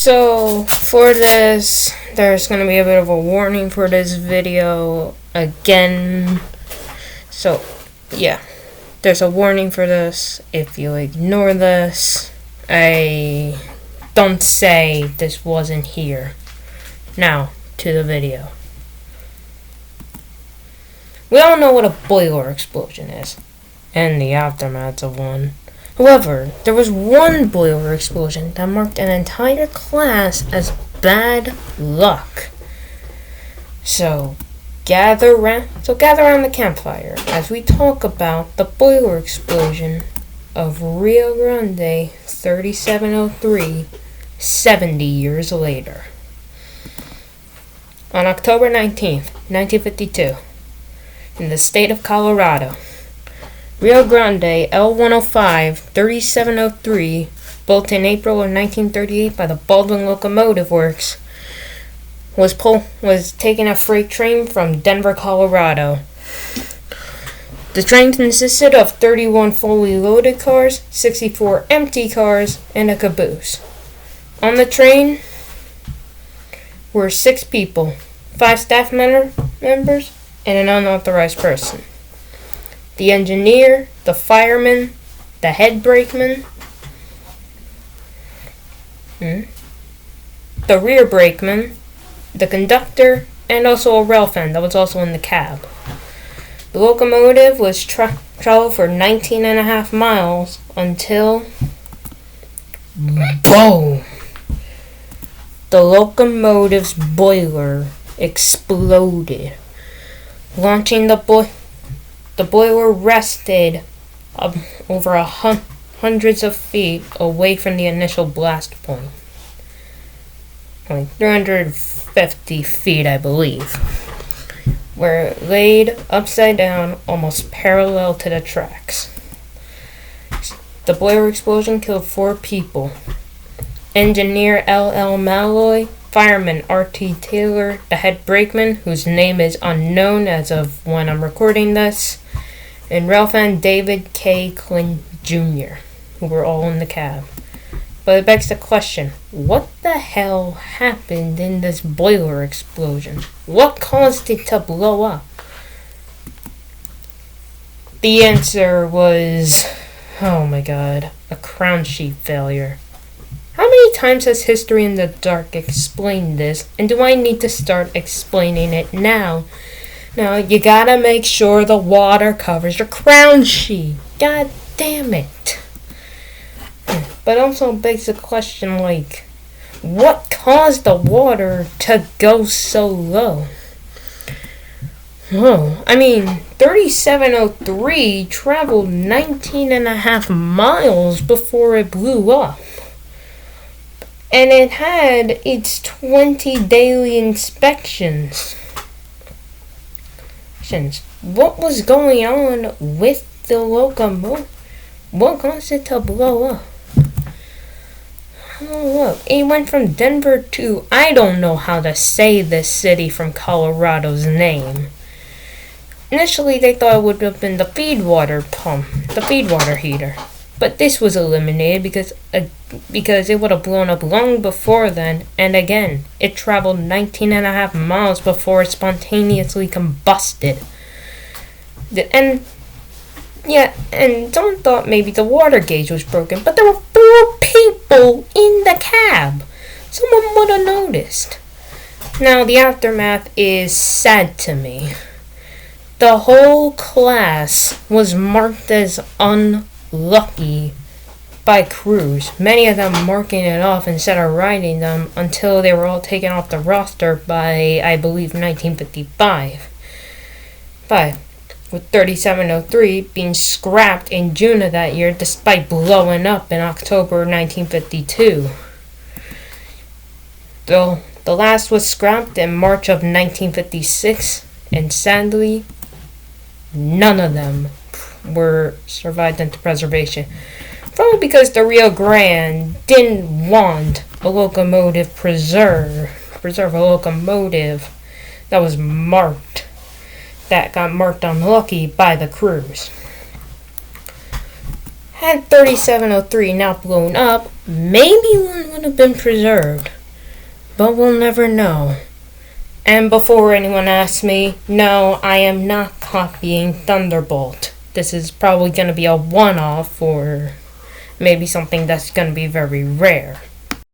So for this, there's going to be a bit of a warning for this video again. So yeah, there's a warning for this. If you ignore this, I don't say this wasn't here. Now to the video. We all know what a boiler explosion is, and the aftermath of one. However, there was one boiler explosion that marked an entire class as bad luck. So gather around the campfire as we talk about the boiler explosion of Rio Grande 3703 70 years later. On October 19th, 1952, in the state of Colorado, Rio Grande L105 3703, built in April of 1938 by the Baldwin Locomotive Works, was taking a freight train from Denver, Colorado. The train consisted of 31 fully loaded cars, 64 empty cars, and a caboose. On the train were 6 people, 5 staff members, and an unauthorized person. The engineer, the fireman, the head brakeman, the rear brakeman, the conductor, and also a rail fan that was also in the cab. The locomotive was traveled for 19 and a half miles until boom! The locomotive's boiler exploded, launching the boiler rested over hundreds of feet away from the initial blast point. Like 350 feet, I believe, where it laid upside down, almost parallel to the tracks. The boiler explosion killed 4 people. Engineer L.L. Malloy, fireman R.T. Taylor, the head brakeman, whose name is unknown as of when I'm recording this, and railfan David K. Clint Jr., who were all in the cab. But it begs the question, what the hell happened in this boiler explosion? What caused it to blow up? The answer was, oh my god, a crown sheet failure. How many times has History in the Dark explained this, and do I need to start explaining it now? Now, you gotta make sure the water covers your crown sheet. God damn it. But also begs the question, what caused the water to go so low? Oh, 3703 traveled 19 and a half miles before it blew up. And it had its 20 daily inspections. What was going on with the locomotive? What caused it to blow up? Oh, look, it went from Denver to, I don't know how to say this city from Colorado's name. Initially, they thought it would have been the feed water pump, the feed water heater. But this was eliminated because it would have blown up long before then, and again, it traveled 19 and a half miles before it spontaneously combusted. And someone thought maybe the water gauge was broken, but there were 4 people in the cab. Someone would have noticed. Now, the aftermath is sad to me. The whole class was marked as unlucky by crews, many of them marking it off instead of writing them until they were all taken off the roster by, I believe, 1955. With 3703 being scrapped in June of that year despite blowing up in October 1952. The last was scrapped in March of 1956, and sadly, none of them were survived into preservation. Probably because the Rio Grande didn't want a locomotive preserve a locomotive that was marked, that got marked unlucky by the crews. Had 3703 not blown up, maybe one would have been preserved. But we'll never know. And before anyone asks me, no, I am not copying Thunderbolt. This is probably going to be a one-off or maybe something that's going to be very rare.